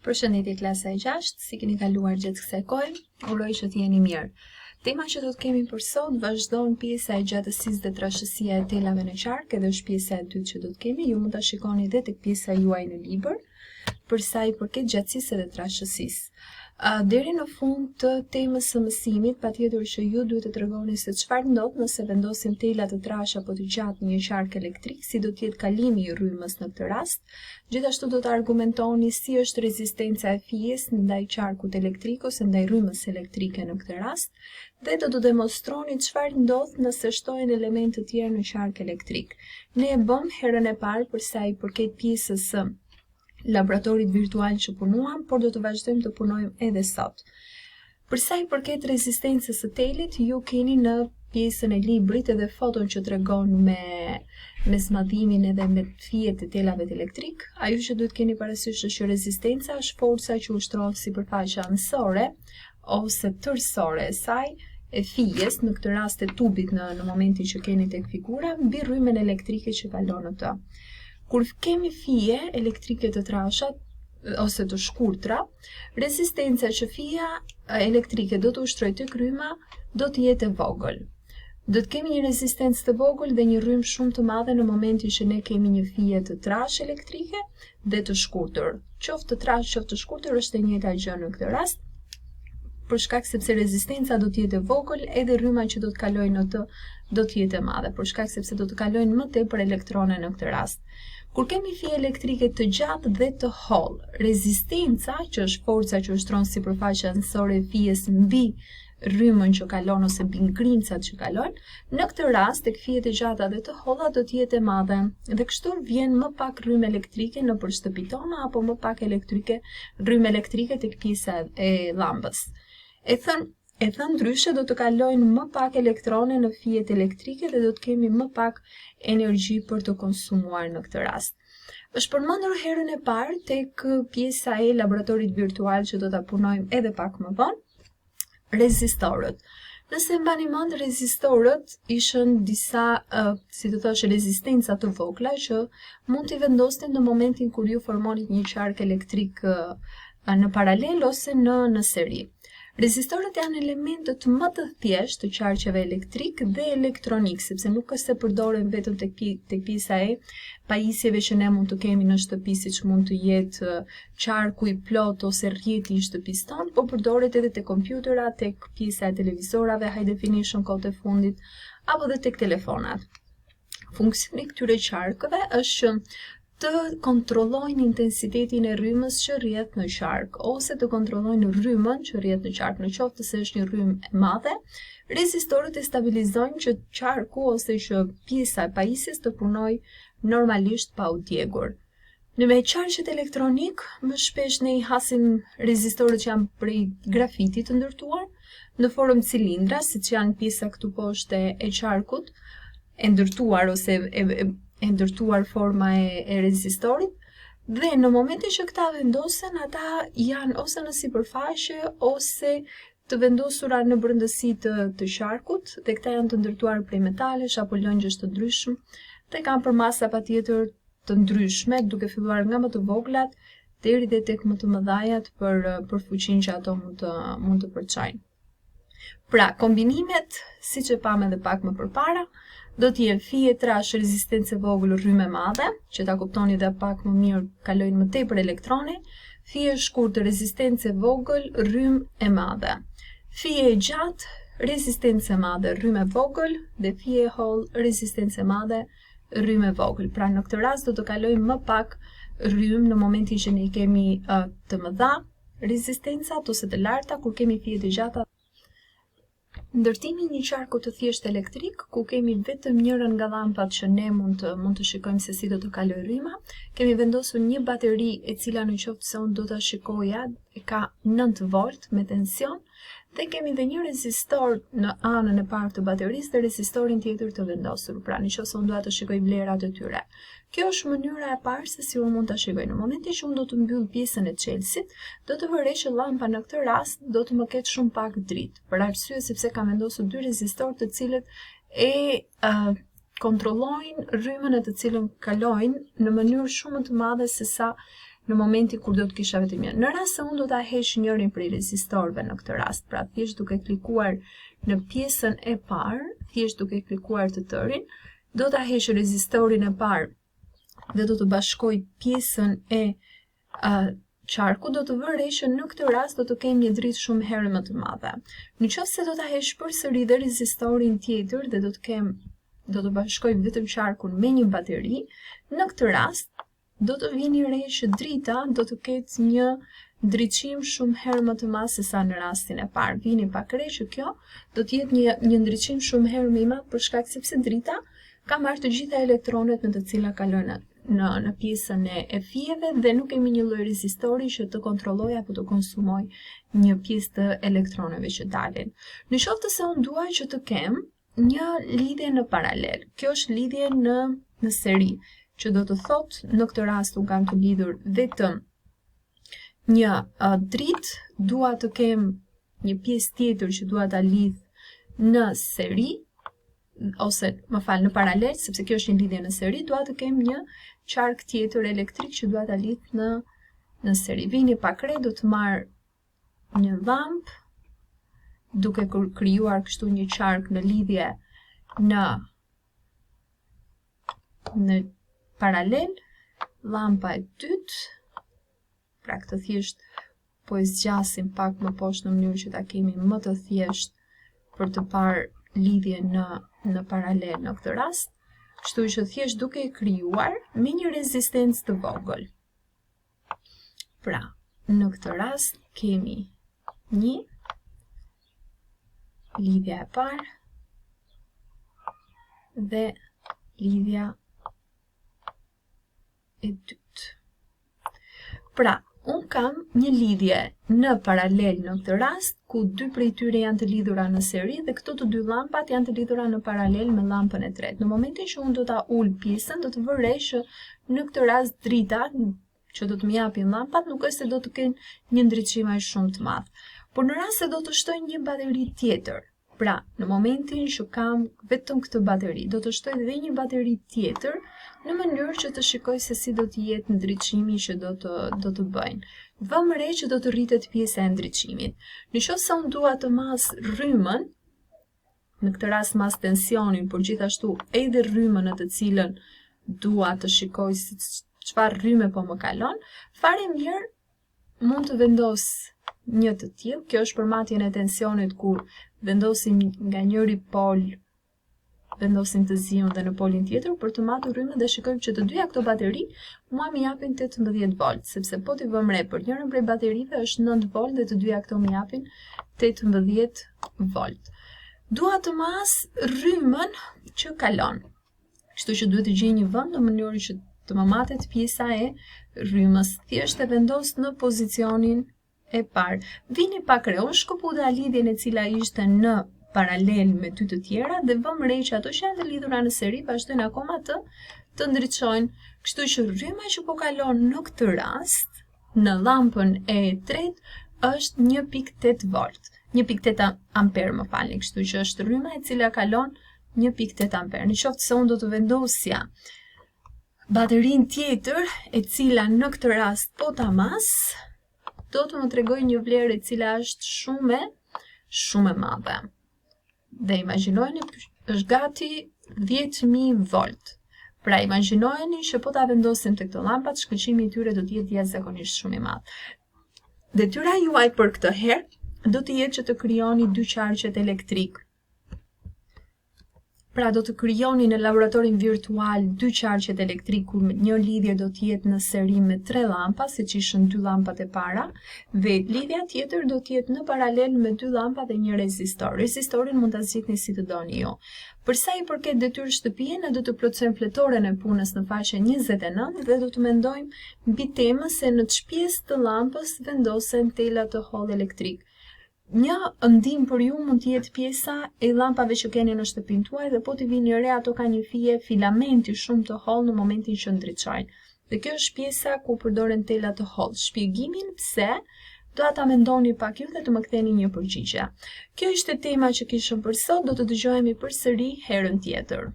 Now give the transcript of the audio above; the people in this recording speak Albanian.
Përshëndetje klasa e 6, si keni kaluar gjatë kësaj kohe, uroj që t'jeni mirë. Tema që do të kemi për sot vazhdon pjesa e gjatësisë dhe trashesia e telave në qarqe dhe është pjesa e dytë që do të kemi. Ju mund ta shikoni edhe tek pjesa juaj në libër për sa i përket gjatësisë dhe trashesisë. Deri në fund të temës së mësimit, patjetër që ju duhet të tregoni se çfarë ndodh nëse vendosim tela të trasha apo të gjatë në një qarq elektrik, si do të jetë kalimi i rrymës në këtë rast. Gjithashtu do të argumentoni si është rezistenca e fijes ndaj qarkut elektrik ose ndaj rrymës elektrike në këtë rast, dhe do të demonstroni çfarë ndodh nëse shtohen elemente të tjerë në qark elektrik. Ne e bëm herën e parë për sa i përket pjesës së laboratorit virtual që punuam, por do të vazhdojmë të punojmë edhe sot. Për sa i përket rezistencës së telit, ju keni në pjesën e librit edhe foton që tregon me zmadhimin edhe me fijet e telave të elektrik. Ajo që duhet keni parasysh është që rezistenca është forca që ushtron sipërfaqja anësore ose tërësore e saj e fijes, në këtë rast e tubit në momentin që keni tek figura, mbi rrymen elektrike që kalon në të. Kur kemi fije elektrike të trasha ose të shkurtra, rezistenca që fija elektrike do të ushtrojë tek rryma do të jetë e vogël. Do të kemi një rezistencë të vogël dhe një rrymë shumë të madhe në momentin që ne kemi një fije të trashë elektrike dhe të shkurtër. Qoftë të trashë, qoftë të shkurtër është e njëjta gjë në këtë rast, për shkak sepse rezistenca do të jetë e vogël, edhe rryma që do të kalojë në të do të jetë e madhe, për shkak sepse do të kalojnë më tepër elektrone në këtë rast. Kur kemi fije elektrike të gjatë dhe të hollë, rezistenca, që është forca që ushtron sipërfaqja anësore e fijes mbi rrymën që kalon ose mbi ngrimcat që kalojnë, në këtë rast tek fijet e gjata dhe të holla do të jetë e madhe, dhe kështu vjen më pak rrymë elektrike nëpër shtëpitë tona apo më pak rrymë elektrike tek pjesa e llambës. E thënë ndryshe, do të kalojnë më pak elektrone në fijet elektrike dhe do të kemi më pak energji për të konsumuar në këtë rast. Është përmendur herën e parë tek pjesa e laboratorit virtual që do ta punojmë edhe pak më vonë, rezistorët. Nëse mbani mend, rezistorët ishin disa, si të thosh, rezistenca të vogla që mund t'i vendosnin në momentin kur ju formonit një qark elektrik në paralel ose në seri. Rezistorët janë elementët më të thjeshtë të qarqeve elektrik dhe elektronik, sepse nuk është se përdoren vetëm tek pjesa e pajisjeve që ne mund të kemi në shtëpi, siç mund të jetë qarku i plot ose rrjeti i shtëpisë tonë, por përdoret edhe tek kompjuterat, tek pjesa e televizorave, high definition kohët e fundit, apo edhe tek telefonat. Funksioni i këtyre qarkeve është të kontrollojnë intensitetin e rrymës që rrjedh në qark, ose të kontrollojnë rrymën që rrjedh në qark. Në qoftë se është një rrymë e madhe, rezistorët e stabilizojnë që qarku ose që pjesa e pajisjes të punojë normalisht pa u djegur. Në me qarqet elektronik, më shpesh ne i hasim rezistorët që janë prej grafitit të ndërtuar, në formë cilindra, siç janë pjesa këtu poshtë e qarkut, e ndërtuar ose e ndërtuar forma e rezistorit, dhe në momentin që këta vendosen, ata janë ose në sipërfaqe ose të vendosura në brendësi të qarkut, dhe këta janë të ndërtuar prej metalesh apo lëngjësh të ndryshëm, dhe kanë për masa patjetër të ndryshme, duke filluar nga më të voglat deri dhe tek më të mëdhajat për fuqinë që ato mund të përçajnë. Pra, kombinimet, siç e pam edhe pak më përpara, do të jenë fije trash rezistencë e vogël rrymë e madhe, që ta kuptoni dhe pak më mirë kalojnë më tepër elektrone, fije shkurtë rezistencë e vogël rrymë e madhe. Fije e gjatë, rezistencë e madhe rrymë e vogël dhe fije e hollë rezistencë e madhe rrymë e vogël. Pra në këtë rast do të kalojnë më pak rrymë në momentin që ne kemi të mëdha rezistencat ose të larta, kur kemi fije të gjata. Ndërtimi i një qarku të thjeshtë elektrik, ku kemi vetëm njërin nga llampat që ne mund të shikojmë se si do të kalojë rryma, kemi vendosur një bateri e cila në qoftë se unë do ta shikoja, ka 9 volt me tension, dhe kemi dhe një rezistor në anën e parë të baterisë dhe rezistorin tjetër të vendosur. Pra, nëse unë dua të shikoj vlerat e tyre. Kjo është mënyra e parë se si unë mund ta shikoj. Në momentin që unë do të mbyll pjesën e çelësit, do të vërej që llampa në këtë rast do të më ketë shumë pak dritë, për arsye sepse kam vendosur 2 rezistor të cilët kontrollojnë rrymën e të cilën kalojnë në mënyrë shumë më të madhe se sa në momenti kur do të kisha vetëm një. Në rast se unë do ta heq njërin prej rezistorëve në këtë rast, pra thjesht duke klikuar në pjesën e parë, thjesht duke klikuar të tërin, do ta heq rezistorin e parë dhe do të bashkoj pjesën e qarku, do të vërej që në këtë rast do të kem një dritë shumë herë më të madhe. Nëse do ta heq përsëri dhe rezistorin tjetër dhe do të bashkoj vetëm qarkun me një bateri, në këtë rast do të vini re që drita do të ketë një ndriçim shumë herë më të madh se sa në rastin e parë. Vini pak re që kjo do të jetë një ndriçim shumë herë më i madh për shkak sepse drita ka marrë të gjitha elektronet në të cilat kalojnë në pjesën e fijeve dhe nuk kemi një lloj rezistori që të kontrolloj apo të konsumoj një pjesë të elektroneve që dalin. Në qoftë se unë dua që të kem një lidhje në paralel, kjo është lidhje në seri, që do të thotë në këtë rast unë kam të lidhur vetëm një dritë, dua të kem një pjesë tjetër që dua ta lidh në seri, ose në paralel, sepse kjo është një lidhje në seri, dua të kem një qark tjetër elektrik që dua ta lidh në seri. Vini pak re, do të marr një llampë, duke krijuar kështu një qark në lidhje në paralel, llampa e dytë, pra këtë thjesht po e zgjasim pak më poshtë në mënyrë që ta kemi më të thjesht për të parë lidhje në paralel në këtë rast, kështu që thjesht duke e krijuar me një rezistencë të vogël. Pra, në këtë rast kemi një lidhja e parë dhe lidhja e dytë. Pra, unë kam një lidhje në paralel në këtë rast, ku dy prej tyre janë të lidhura në seri dhe këto të dy llampat janë të lidhura në paralel me llampën e tretë. Në momentin që unë do ta ul pjesën, do të vërej që në këtë rast drita që do të më japin llampat nuk është se do të kenë një ndriçim aq shumë të madh. Por në rast se do të shtoj një bateri tjetër, pra në momentin që kam vetëm këtë bateri, do të shtoj edhe një bateri tjetër në mënyrë që të shikoj se si do të jetë ndriçimi që do të bëjnë. Vëmë re që do të rritet pjesa e ndriçimit. Nëse unë dua të mas rrymën, në këtë rast mas tensionin, por gjithashtu edhe rrymën në të cilën dua të shikoj se çfarë rrymë po më kalon, fare mirë mund të vendos një të tillë. Kjo është për matjen e tensionit kur vendosim nga njëri pol, vendosim të ziun dhe në polin tjetër për të matur rrymën dhe shikojmë që të dyja këto bateri mua më japin 18 volt, sepse po t'i vëmë re për njërin prej baterive është 9 volt dhe të dyja këto më japin 18 volt. Dua të mas rrymën që kalon, kështu që duhet të gjej një vend në mënyrë që të më matet pjesa e rrymës. Thjesht e vendos në pozicionin e parë. Vini pak re, unë shkëputa lidhjen e cila ishte në paralel me dy të tjera dhe vëmë re që ato që janë të lidhura në seri vazhdojnë akoma të ndriçojnë. Kështu që rryma që po kalon në këtë rast në llampën e tretë është 1.8 volt, 1.8 amper më falni, kështu që është rryma e cila kalon 1.8 amper. Në qoftë se unë do të vendosja baterin tjetër e cila në këtë rast po ta mas, do të më tregoj një vlerë e cila është shumë e madhe. Dhe imagjinojeni është gati 10.000 volt. Pra imagjinojeni që po ta vendosim të këto llampat, shkëlqimi i tyre do të jetë jashtëzakonisht shumë i madh. Detyra juaj për këtë herë do të jetë që të krijoni dy qarqet elektrik. Pra do të krijoni në laboratorin virtual dy qarqet elektrik ku një lidhje do të jetë në seri me 3 llampa, siç ishin 2 llampat e para, dhe lidhja tjetër do të jetë në paralel me 2 llampa dhe një rezistor. Rezistorin mund ta zgjidhni si të doni ju. Për sa i përket detyrës shtëpie, ne do të plotësojmë fletoren e punës në faqen 29 dhe do të mendojmë mbi temën se në çfarë pjesë të llampës vendosen tela të holl elektrik. Një ndim për ju mund të jetë pjesa e llampave që keni në shtëpinë tuaj dhe po t'i vini re ato ka një fije filamenti shumë të holl në momentin që ndriçojnë. Dhe kjo është pjesa ku përdoren tela të holl. Shpjegimin pse do ta mendoni pak ju dhe të më ktheni një përgjigje. Kjo ishte tema që kishëm për sot, do të dëgjohemi përsëri herën tjetër.